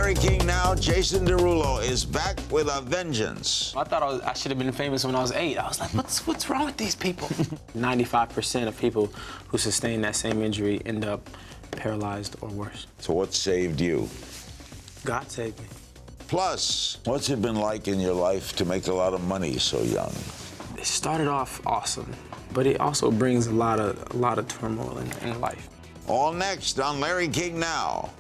Larry King now, Jason Derulo is back with a vengeance. I thought I should have been famous when I was 8. I was like, what's wrong with these people? 95% of people who sustain that same injury end up paralyzed or worse. So what saved you? God saved me. Plus, what's it been like in your life to make a lot of money so young? It started off awesome, but it also brings a lot of turmoil in life. All next on Larry King Now.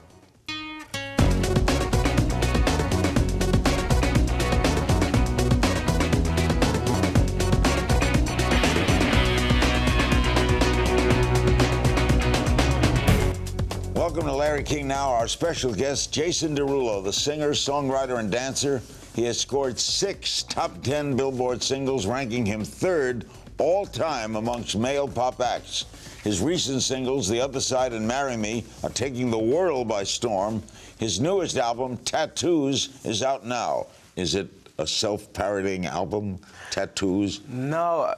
Welcome to Larry King Now. Our special guest, Jason Derulo, the singer, songwriter, and dancer. He has scored 6 top 10 Billboard singles, ranking him 3rd all-time amongst male pop acts. His recent singles, The Other Side and Marry Me, are taking the world by storm. His newest album, Tattoos, is out now. Is it a self-parodying album, Tattoos? No,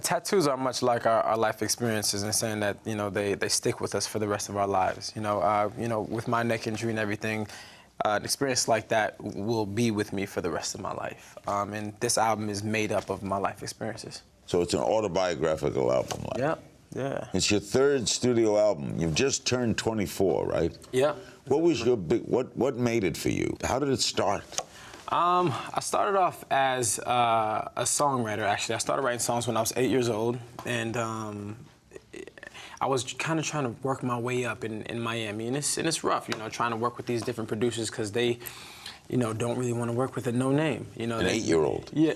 tattoos are much like our life experiences in saying that, they stick with us for the rest of our lives. With my neck injury and everything, an experience like that will be with me for the rest of my life. And this album is made up of my life experiences. So it's an autobiographical album. Yep, yeah. It's your 3rd studio album. You've just turned 24, right? Yeah. What was your what made it for you? How did it start? I started off as a songwriter, actually. I started writing songs when I was 8 years old, and I was kind of trying to work my way up in Miami, and it's rough, trying to work with these different producers because they, don't really want to work with a no name. An 8-year-old. Yeah.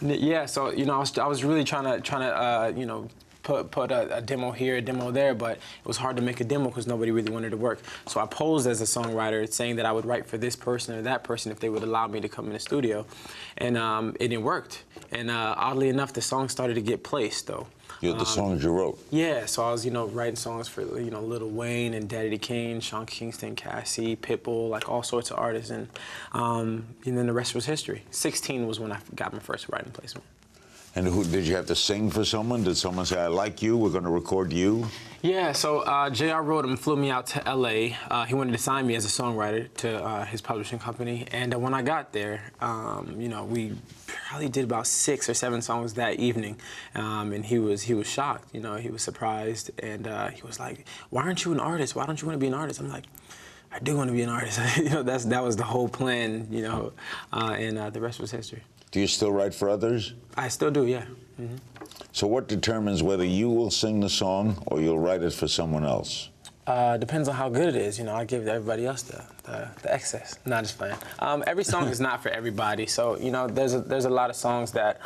Yeah. So I was really trying to put a demo here, a demo there, but it was hard to make a demo because nobody really wanted to work. So I posed as a songwriter, saying that I would write for this person or that person if they would allow me to come in the studio, and it worked. And oddly enough, the song started to get placed, though. The songs you wrote? Yeah, so I was, writing songs for, Lil Wayne and Daddy Kane, Sean Kingston, Cassie, Pitbull, like all sorts of artists, and then the rest was history. 16 was when I got my first writing placement. And who did you have to sing for someone? Did someone say, I like you, we're going to record you? Yeah, so J.R. Rodham flew me out to L.A. He wanted to sign me as a songwriter to his publishing company. And when I got there, we probably did about 6 or 7 songs that evening. And he was shocked, he was surprised. And he was like, why aren't you an artist? Why don't you want to be an artist? I'm like, I do want to be an artist. That was the whole plan, and the rest was history. Do you still write for others? I still do, yeah. Mm-hmm. So what determines whether you will sing the song or you'll write it for someone else? Depends on how good it is. I give everybody else the excess. Not just playing. Every song is not for everybody. So, there's a lot of songs that,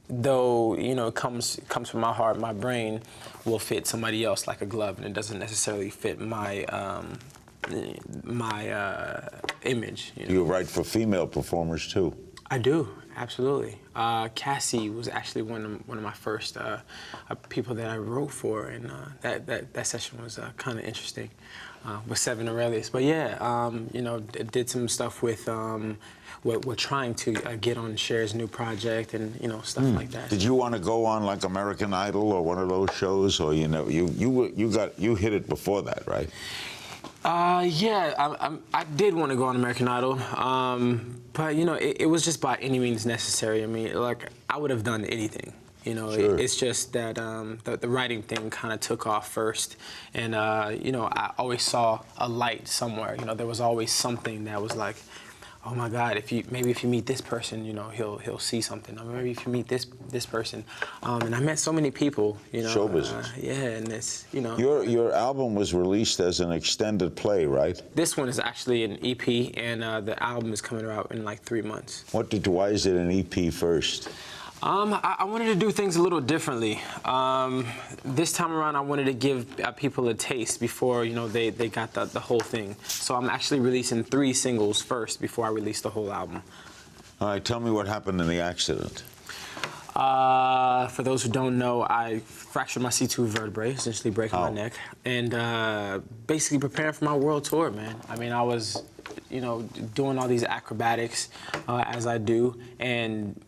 though, comes from my heart, my brain, will fit somebody else like a glove, and it doesn't necessarily fit my image. Do you write for female performers too? I do, absolutely. Cassie was actually one of my first people that I wrote for, and that session was kind of interesting with 7 Aurelius. But yeah, did some stuff with we're trying to get on Cher's new project and stuff like that. Did you want to go on like American Idol or one of those shows, or you hit it before that, right? Yeah, I did want to go on American Idol, but it was just by any means necessary. I mean, like, I would have done anything. Sure. It's just that the writing thing kind of took off first, and I always saw a light somewhere. There was always something that was like, oh my God, if you meet this person, he'll see something. Or maybe if you meet this person, and I met so many people, Show business. Yeah, and it's Your album was released as an extended play, right? This one is actually an EP, and the album is coming out in like 3 months. Why is it an EP first? I wanted to do things a little differently. This time around, I wanted to give people a taste before, they got the whole thing. So I'm actually releasing 3 singles first before I release the whole album. All right, tell me what happened in the accident. For those who don't know, I fractured my C2 vertebrae, essentially breaking my neck, and basically preparing for my world tour, man. I mean, I was, doing all these acrobatics as I do, and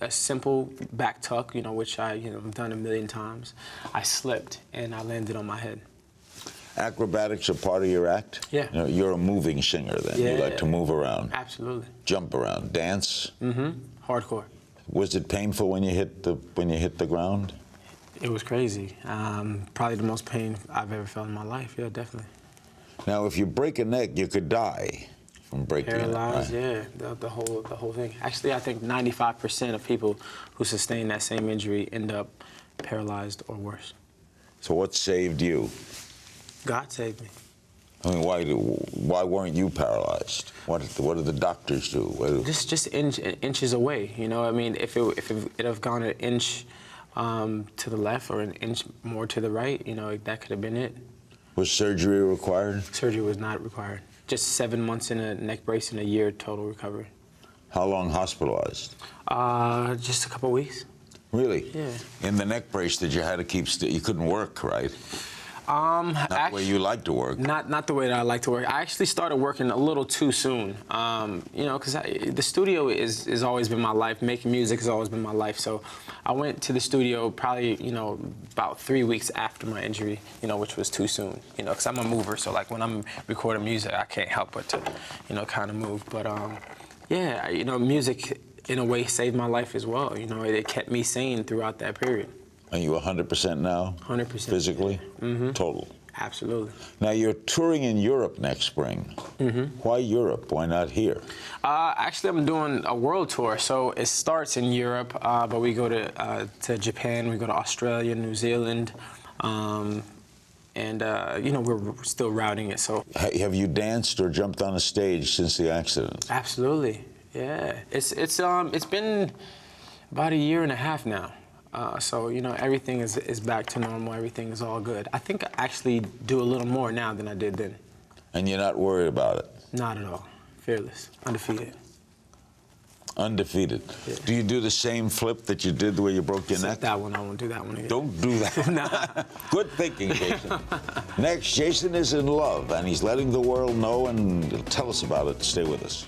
a simple back tuck, which I, have done a million times. I slipped and I landed on my head. Acrobatics are part of your act? Yeah. You know, you're a moving singer then. You like to move around. Absolutely. Jump around, dance. Hardcore. Was it painful when you hit the ground? It was crazy. Probably the most pain I've ever felt in my life. Yeah, definitely. Now, if you break a neck, you could die from breaking Paralyzed, it. Right? yeah, the whole thing. Actually, I think 95% of people who sustain that same injury end up paralyzed or worse. So what saved you? God saved me. I mean, why weren't you paralyzed? What did the doctors do? Just inches away, you know. I mean, if it have gone an inch to the left or an inch more to the right, you know, that could have been it. Was surgery required? Surgery was not required. Just 7 months in a neck brace and a year total recovery. How long hospitalized? Just a couple weeks. Really? Yeah. In the neck brace that you had to keep still, you couldn't work, right? Not the way you like to work. Not the way that I like to work. I actually started working a little too soon. You know, because the studio has always been my life. Making music has always been my life. So I went to the studio probably, you know, about 3 weeks after my injury, you know, which was too soon. You know, because I'm a mover. So like when I'm recording music, I can't help but to, you know, kind of move. But yeah, you know, music in a way saved my life as well. You know, it kept me sane throughout that period. Are you 100% now? 100%. Physically? Total? Absolutely. Now, you're touring in Europe next spring. Why Europe? Why not here? Actually, I'm doing a world tour. So it starts in Europe, but we go to Japan, we go to Australia, New Zealand, and, you know, we're still routing it. So Have you danced or jumped on a stage since the accident? absolutely, yeah. It's been about a year and a half now. So, you know, everything is back to normal. Everything is all good. I think I actually do a little more now than I did then. And you're not worried about it? Not at all. Fearless. Undefeated. Undefeated. Yeah. Do you do the same flip that you did the way you broke your neck? That one, I won't do that one again. Don't do that. Nah. Good thinking, Jason. Next, Jason is in love, and he's letting the world know, and he'll tell us about it. Stay with us.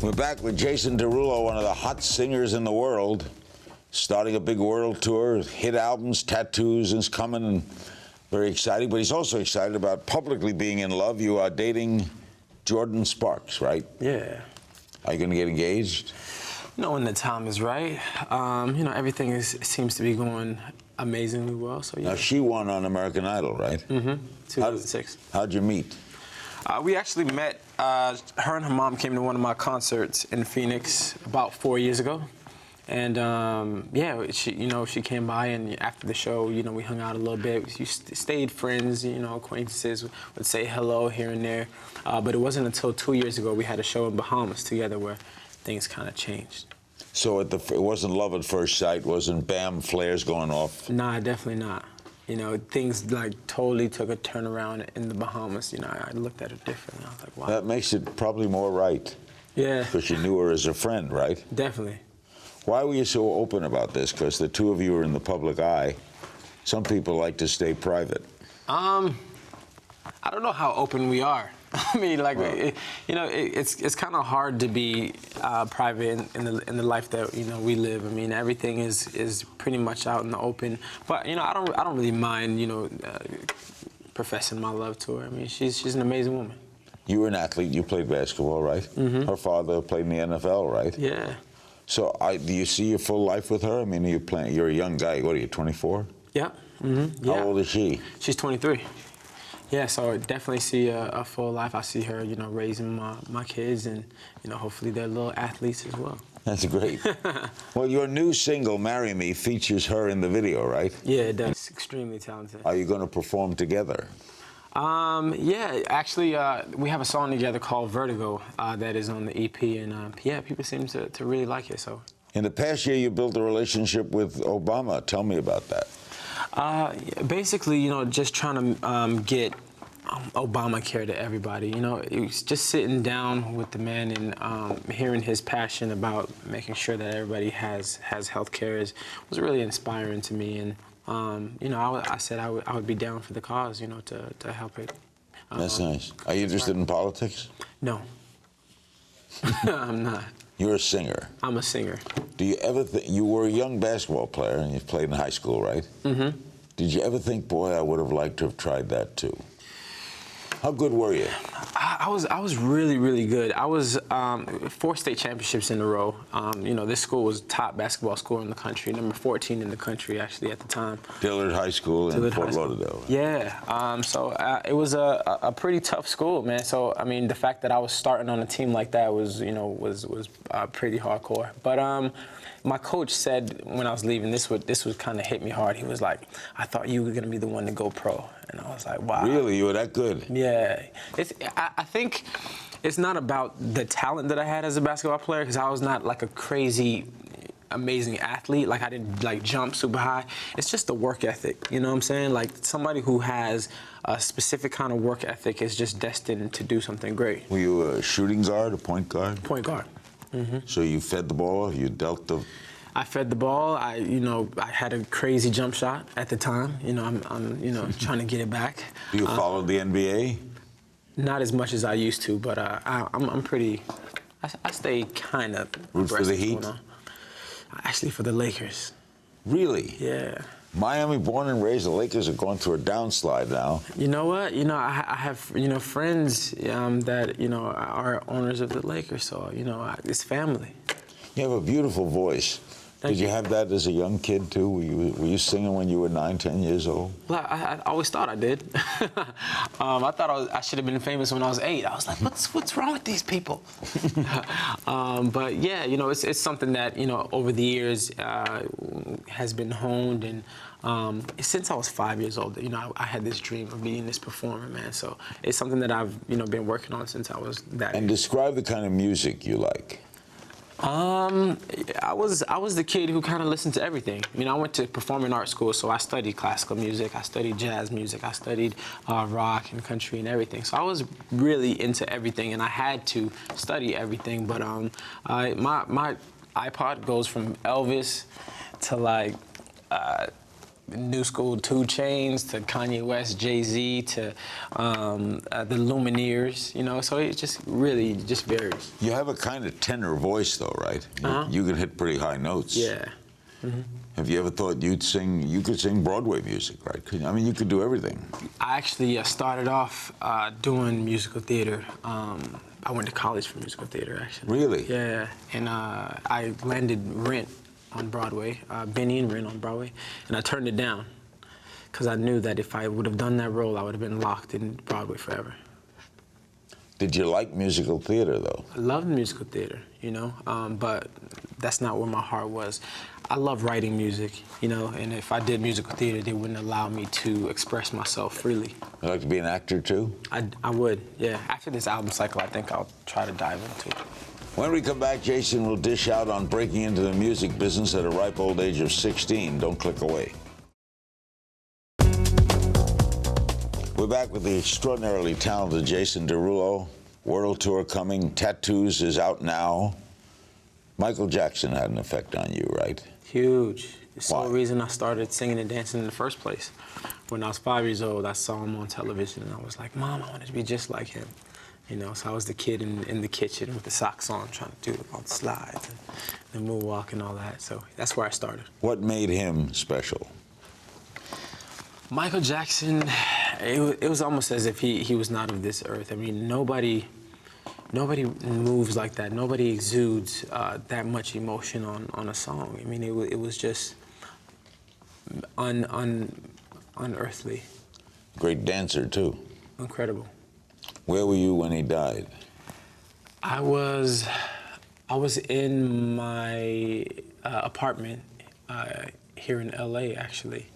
We're back with Jason Derulo, one of the hot singers in the world, starting a big world tour, hit albums, tattoos, and it's coming, and very exciting. But he's also excited about publicly being in love. You are dating Jordan Sparks, right? Yeah. Are you going to get engaged? You know, when the time is right. You know, everything seems to be going amazingly well. So yeah. Now, she won on American Idol, right? 2006. How'd you meet? We actually met. Her and her mom came to one of my concerts in Phoenix about 4 years ago, and yeah, she came by, and after the show, you know, we hung out a little bit. We stayed friends, you know, acquaintances. Would say hello here and there, but it wasn't until 2 years ago we had a show in Bahamas together where things kind of changed. So it wasn't love at first sight, wasn't bam, flares going off? Nah, definitely not. You know, things like totally took a turnaround in the Bahamas. You know, I looked at it differently. I was like, wow. That makes it probably more right. Yeah. Because you knew her as a friend, right? Definitely. Why were you so open about this? Because the two of you are in the public eye. Some people like to stay private. I don't know how open we are. I mean, like, you know, it's kind of hard to be private in the life that, you know, we live. I mean, everything is pretty much out in the open. But, you know, I don't really mind, you know, professing my love to her. I mean, she's an amazing woman. You were an athlete. You played basketball, right? Her father played in the NFL, right? Yeah. So do you see your full life with her? I mean, you're a young guy. What are you, 24? Yeah. Yeah. How old is she? She's 23. Yeah, so I definitely see a full life. I see her, you know, raising my kids, and, you know, hopefully they're little athletes as well. That's great. Well, your new single, Marry Me, features her in the video, right? Yeah, it does. Extremely talented. Are you going to perform together? Yeah, actually, we have a song together called Vertigo that is on the EP, and yeah, people seem to really like it. So. In the past year, you built a relationship with Obama. Tell me about that. Basically, you know, just trying to get Obamacare to everybody. You know, it was just sitting down with the man and hearing his passion about making sure that everybody has health care was really inspiring to me. And you know, I said I would be down for the cause. You know, to help it. That's nice. Are you interested in politics? No, I'm not. You're a singer. I'm a singer. Do you ever think you were a young basketball player and you played in high school, right? Do Did you ever think, boy, I would have liked to have tried that too? How good were you? I was really, really good. I was 4 state championships in a row. You know, this school was top basketball school in the country, number 14 in the country actually at the time. Dillard High School in Fort Lauderdale. Yeah. So it was a pretty tough school, man. So I mean, the fact that I was starting on a team like that was, you know, was pretty hardcore. But my coach said when I was leaving, this would kind of hit me hard. He was like, "I thought you were gonna be the one to go pro," and I was like, "Wow." Really, you were that good? Yeah. I think it's not about the talent that I had as a basketball player, because I was not like a crazy, amazing athlete. Like I didn't like jump super high. It's just the work ethic. You know what I'm saying? Like somebody who has a specific kind of work ethic is just destined to do something great. Were you a shooting guard, a point guard? Point guard. Mm-hmm. So you fed the ball, you dealt the... I fed the ball. I had a crazy jump shot at the time. You know, I'm trying to get it back. Do you follow the NBA? Not as much as I used to, but I'm pretty. I stay kind of. Root for the Heat? Actually, for the Lakers. Really? Yeah. Miami, born and raised. The Lakers are going through a downslide now. You know what? You know, I have friends that are owners of the Lakers, so it's family. You have a beautiful voice. Did you have that as a young kid too? Were you singing when you were 9, 10 years old? Well, I always thought I did. I thought I should have been famous when I was 8. I was like, what's wrong with these people? But yeah, it's something that over the years has been honed, and since I was 5 years old, I had this dream of being this performer, man. So it's something that I've been working on since I was that. And describe the kind of music you like. I was the kid who kind of listened to everything. I went to performing arts school, so I studied classical music, I studied jazz music, I studied rock and country and everything. So I was really into everything, and I had to study everything. But my iPod goes from Elvis to like New School 2 Chainz to Kanye West, Jay-Z to the Lumineers, so it just really just varies. You have a kind of tenor voice though, right? You can hit pretty high notes. Yeah. Mm-hmm. Have you ever thought you could sing Broadway music, right? I mean, you could do everything. I actually started off doing musical theater. I went to college for musical theater, actually. Really? Yeah, and I landed Rent on Broadway, Benny and Rent on Broadway, and I turned it down because I knew that if I would have done that role, I would have been locked in Broadway forever. Did you like musical theater, though? I loved musical theater, but that's not where my heart was. I love writing music, and if I did musical theater, they wouldn't allow me to express myself freely. You like to be an actor, too? I would, yeah. After this album cycle, I think I'll try to dive into it. When we come back, Jason will dish out on breaking into the music business at a ripe old age of 16. Don't click away. We're back with the extraordinarily talented Jason Derulo. World tour coming. Tattoos is out now. Michael Jackson had an effect on you, right? Huge. It's the Why? whole reason I started singing and dancing in the first place. When I was 5 years old, I saw him on television, and I was like, Mom, I wanted to be just like him. So I was the kid in the kitchen with the socks on, trying to do all the slides and the moonwalk and all that. So that's where I started. What made him special? Michael Jackson, it was almost as if he was not of this earth. I mean, nobody moves like that. Nobody exudes that much emotion on a song. I mean, it was just unearthly. Great dancer, too. Incredible. Where were you when he died? I was in my apartment here in LA, actually,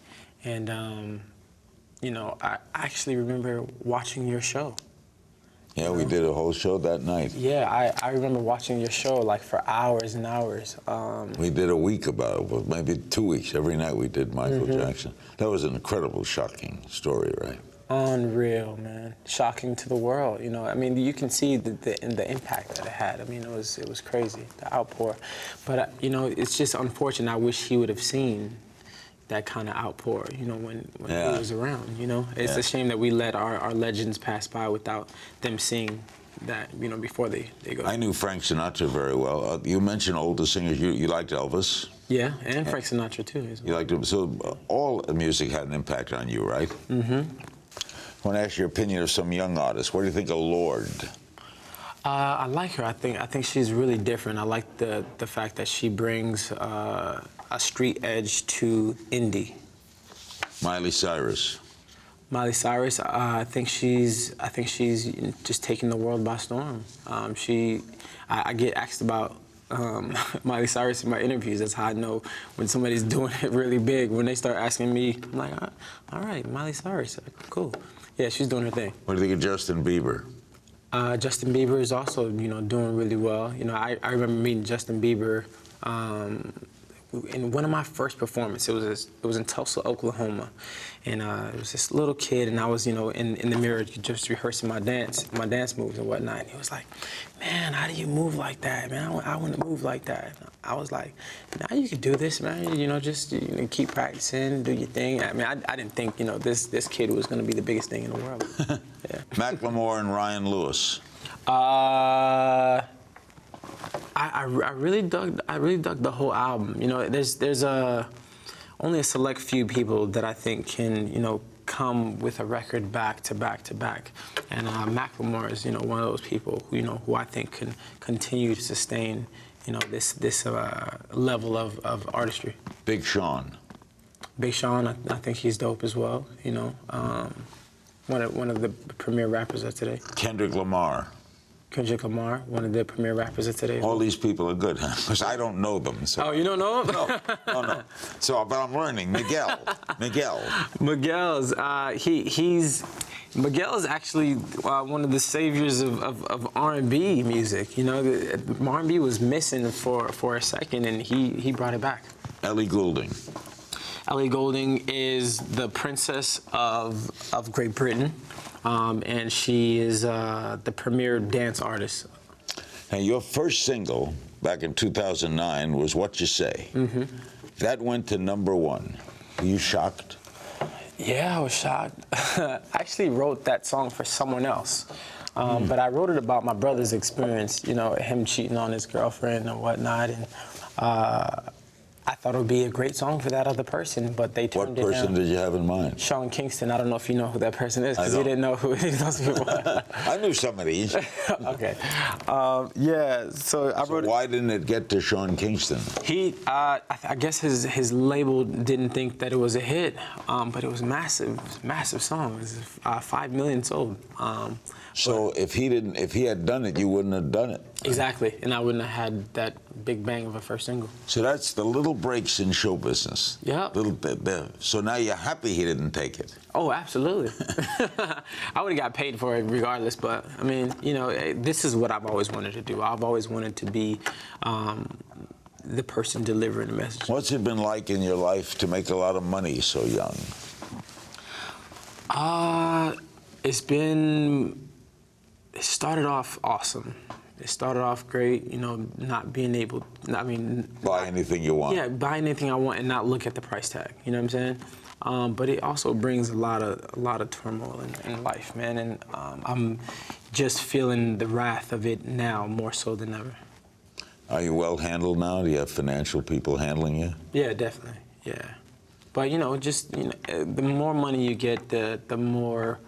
and I actually remember watching your show. Yeah, we did a whole show that night. Yeah, I remember watching your show like for hours and hours. We did a week about it, well, maybe 2 weeks. Every night we did Michael Jackson. That was an incredible, shocking story, right? Unreal, man. Shocking to the world. I mean, you can see the impact that it had. I mean, it was crazy, the outpour. But it's just unfortunate. I wish he would have seen that kind of outpour, when he was around. It's a shame that we let our legends pass by without them seeing that before they go. I knew Frank Sinatra very well. You mentioned older singers. You liked Elvis. Yeah, and Frank Sinatra too. As well. You liked him. So all the music had an impact on you, right? Mm-hmm. I want to ask your opinion of some young artists. What do you think of Lorde? I like her. I think she's really different. I like the fact that she brings a street edge to indie. Miley Cyrus. Miley Cyrus, I think she's just taking the world by storm. I get asked about Miley Cyrus in my interviews. That's how I know when somebody's doing it really big. When they start asking me, I'm like, all right, Miley Cyrus, cool. Yeah, she's doing her thing. What do you think of Justin Bieber? Justin Bieber is also, doing really well. I remember meeting Justin Bieber in one of my first performances. It was in Tulsa, Oklahoma, and it was this little kid, and I was, in the mirror just rehearsing my dance moves and whatnot. And he was like, "Man, how do you move like that, man? I want to move like that." I was like, "Now you can do this, man. Just keep practicing, do your thing." I mean, I didn't think, this kid was going to be the biggest thing in the world. Yeah. Macklemore and Ryan Lewis. I really dug the whole album. There's only a select few people that I think can come with a record back to back to back, and Macklemore is one of those people who I think can continue to sustain this level of artistry. Big Sean. Big Sean, I think he's dope as well. One of the premier rappers of today. Kendrick Lamar. Kendrick Lamar, one of the premier rappers of today. All these people are good, huh? Because I don't know them. So. Oh, you don't know him? No. So, but I'm learning. Miguel. Miguel's Miguel is actually one of the saviors of R&B music. R&B was missing for a second, and he brought it back. Ellie Goulding. Ellie Goulding is the princess of Great Britain. And she is the premier dance artist. Now, your first single back in 2009 was What You Say. Mm-hmm. That went to #1. Were you shocked? Yeah, I was shocked. I actually wrote that song for someone else. But I wrote it about my brother's experience, him cheating on his girlfriend and whatnot. And I thought it would be a great song for that other person, but they turned it down. What person did you have in mind? Sean Kingston. I don't know if you know who that person is, because you didn't know who those people were. I knew some of these. Okay. Yeah, so I wrote. Why didn't it get to Sean Kingston? I guess his label didn't think that it was a hit, but it was massive song. It was 5 million sold. So if he had done it, you wouldn't have done it. Exactly, and I wouldn't have had that big bang of a first single. So that's the little breaks in show business. Yeah. So now you're happy he didn't take it. Oh, absolutely. I would have got paid for it regardless, but I mean, this is what I've always wanted to do. I've always wanted to be the person delivering the message. What's it been like in your life to make a lot of money so young? It started off awesome. It started off great, not being able, Buy anything you want. Yeah, buy anything I want and not look at the price tag, you know what I'm saying? But it also brings a lot of turmoil in life, man, and I'm just feeling the wrath of it now more so than ever. Are you well handled now? Do you have financial people handling you? Yeah, definitely, yeah. But, the more money you get, the more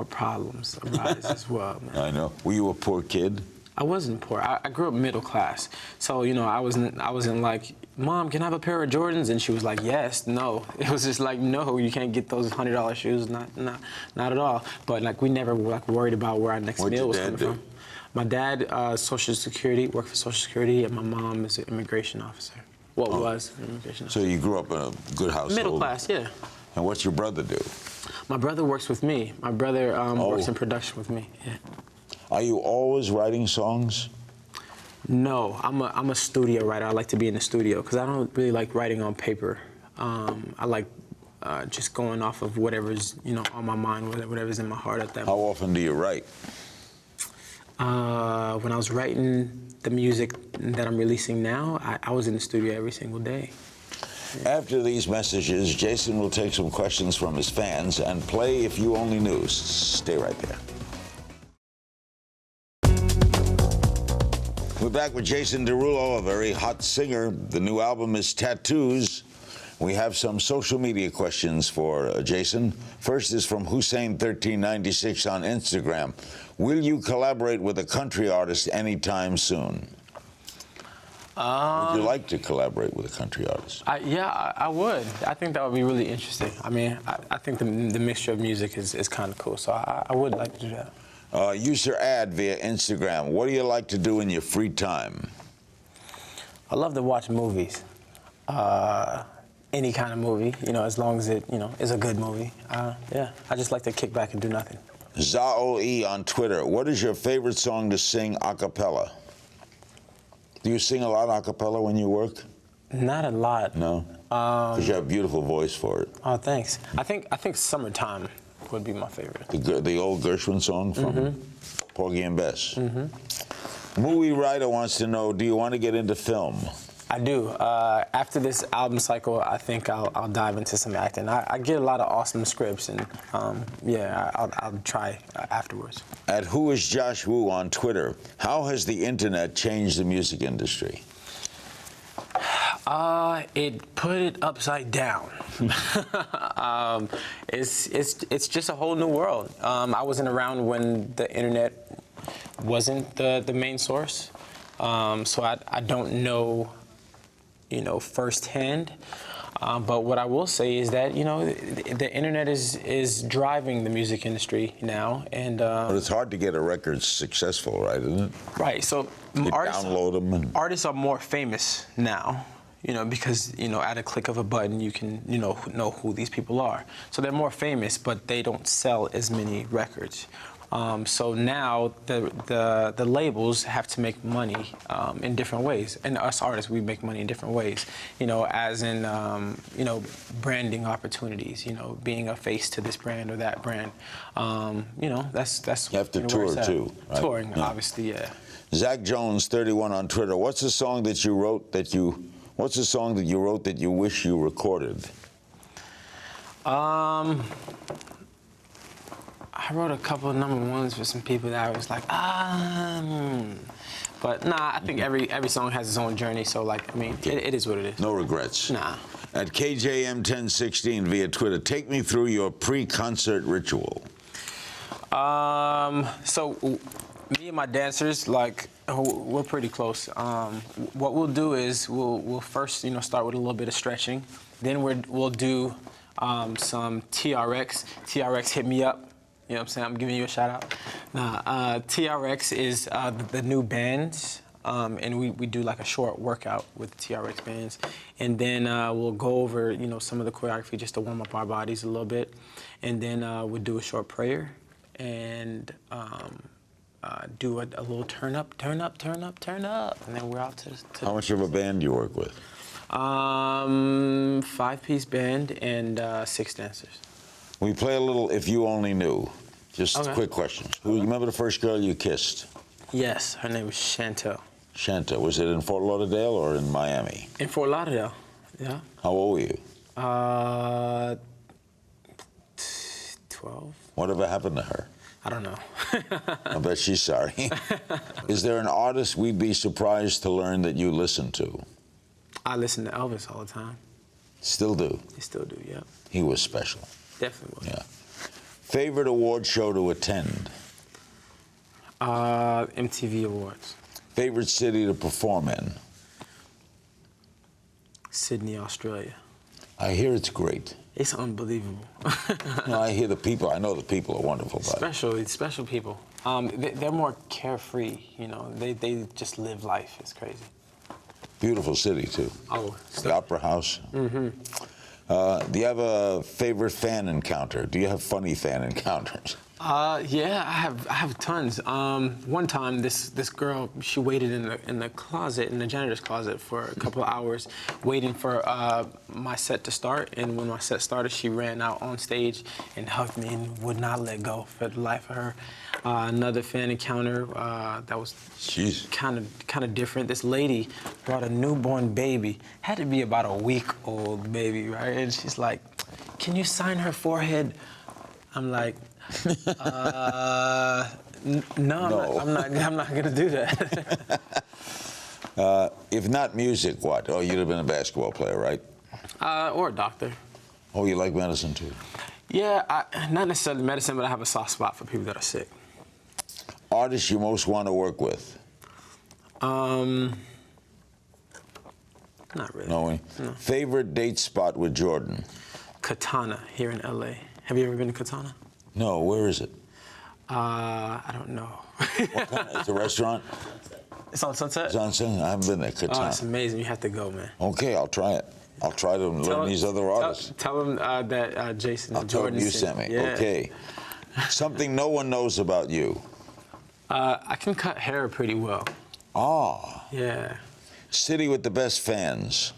problems arise as well, man. I know. Were you a poor kid? I wasn't poor. I grew up middle class. So, I wasn't like, "Mom, can I have a pair of Jordans?" And she was like, "Yes, no." It was just like, "No, you can't get those $100 shoes, not at all." But we never were worried about where our next meal was coming from. My dad, Social Security, worked for Social Security, and my mom is an immigration officer. Well, was an immigration officer. So you grew up in a good household? Middle class, yeah. And what's your brother do? My brother works with me. My brother works in production with me. Yeah. Are you always writing songs? No, I'm a studio writer. I like to be in the studio because I don't really like writing on paper. I like just going off of whatever's on my mind, whatever's in my heart at that moment. How often do you write? When I was writing the music that I'm releasing now, I was in the studio every single day. Yeah. After these messages, Jason will take some questions from his fans and play If You Only Knew. Stay right there. We're back with Jason Derulo, a very hot singer. The new album is Tattoos. We have some social media questions for Jason. First is from Hussein1396 on Instagram. Will you collaborate with a country artist anytime soon? Would you like to collaborate with a country artist? Yeah, I would. I think that would be really interesting. I mean, I think the mixture of music is kind of cool, so I would like to do that. User ad via Instagram. What do you like to do in your free time? I love to watch movies. Any kind of movie, you know, as long as it, you know, is a good movie. Yeah, I just like to kick back and do nothing. Zaoe on Twitter. What is your favorite song to sing a cappella? Do you sing a lot a cappella when you work? Not a lot. No? Because you have a beautiful voice for it. Oh, thanks. I think Summertime would be my favorite. The old Gershwin song from Porgy and Bess. Movie writer wants to know, do you want to get into film? I do. After this album cycle, I think I'll dive into some acting. I get a lot of awesome scripts, and yeah, I'll try afterwards. At Who is Josh Wu on Twitter, how has the internet changed the music industry? It put it upside down. It's just a whole new world. I wasn't around when the internet wasn't the main source, so I don't know, you know, firsthand. But what I will say is that, you know, the internet is driving the music industry now, and but it's hard to get a record successful, right? Isn't it? Right. So download them. And artists are more famous now, you know, because, you know, at a click of a button, you can, you know who these people are. So they're more famous, but they don't sell as many records. So now the labels have to make money in different ways, and us artists, we make money in different ways. You know, as in you know, branding opportunities. You know, being a face to this brand or that brand. You know, that's you have to tour too. Right? Touring, yeah. Obviously, yeah. Zach Jones 31 on Twitter. What's the song that you wrote that you? What's the song that you wrote that you wish you recorded? I wrote a couple of #1s for some people that I was like, but nah, I think every song has its own journey, so like, I mean, it is what it is. No regrets. Nah. At KJM1016 via Twitter, take me through your pre-concert ritual. So me and my dancers, like, we're pretty close. What we'll do is we'll first, you know, start with a little bit of stretching, then we'll do some TRX. TRX hit me up. You know what I'm saying? I'm giving you a shout out. Nah, TRX is the new bands, and we do like a short workout with the TRX bands, and then we'll go over, you know, some of the choreography just to warm up our bodies a little bit, and then we'll do a short prayer, and do a little turn up, and then we're out to How much of a band do you work with? 5-piece band and 6 dancers. We play a little If You Only Knew. Just Okay. quick questions. Who, you remember the first girl you kissed? Yes, her name was Chantel. Shanta. Was it in Fort Lauderdale or in Miami? In Fort Lauderdale, yeah. How old were you? 12. Whatever happened to her? I don't know. I bet she's sorry. Is there an artist we'd be surprised to learn that you listen to? I listen to Elvis all the time. Still do? I still do, yeah. He was special. Definitely was. Yeah. Favorite award show to attend? MTV Awards. Favorite city to perform in? Sydney, Australia. I hear it's great. It's unbelievable. No, I hear the people. I know the people are wonderful. Special people. They're more carefree, you know. They just live life. It's crazy. Beautiful city, too. Oh. The Opera House. Mm-hmm. Do you have a favorite fan encounter? Do you have funny fan encounters? Yeah, I have tons. One time, this girl, she waited in the closet, in the janitor's closet, for a couple of hours, waiting for my set to start. And when my set started, she ran out on stage and hugged me and would not let go for the life of her. Another fan encounter that was kind of different. This lady brought a newborn baby, had to be about a week-old baby, right? And she's like, "Can you sign her forehead?" I'm like, no. I'm not gonna do that. If not music, what? Oh, you'd have been a basketball player, right? Or a doctor. Oh, you like medicine too? Yeah, not necessarily medicine, but I have a soft spot for people that are sick. Artist you most want to work with? Not really. No. Favorite date spot with Jordan? Katana here in LA. Have you ever been to Katana? No, where is it? I don't know. What kind? It's a restaurant? It's on Sunset? It's on Sunset? I haven't been there. Katana. Oh, it's amazing. You have to go, man. Okay, I'll try it. I'll try to learn these other artists. Tell them that Jason and Jordan Tell them you sent me. Yeah. Okay. Something no one knows about you. I can cut hair pretty well. Ah. Yeah. City with the best fans.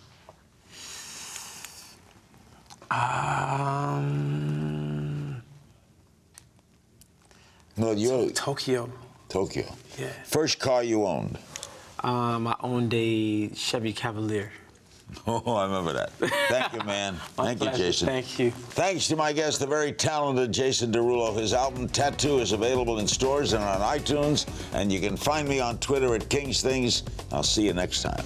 No, you're Tokyo. Tokyo. Yeah. First car you owned? I owned a Chevy Cavalier. Oh, I remember that. Thank you, man. Thank you, Jason. Thank you. Thanks to my guest, the very talented Jason Derulo. His album Tattoo is available in stores and on iTunes, and you can find me on Twitter at King's Things. I'll see you next time.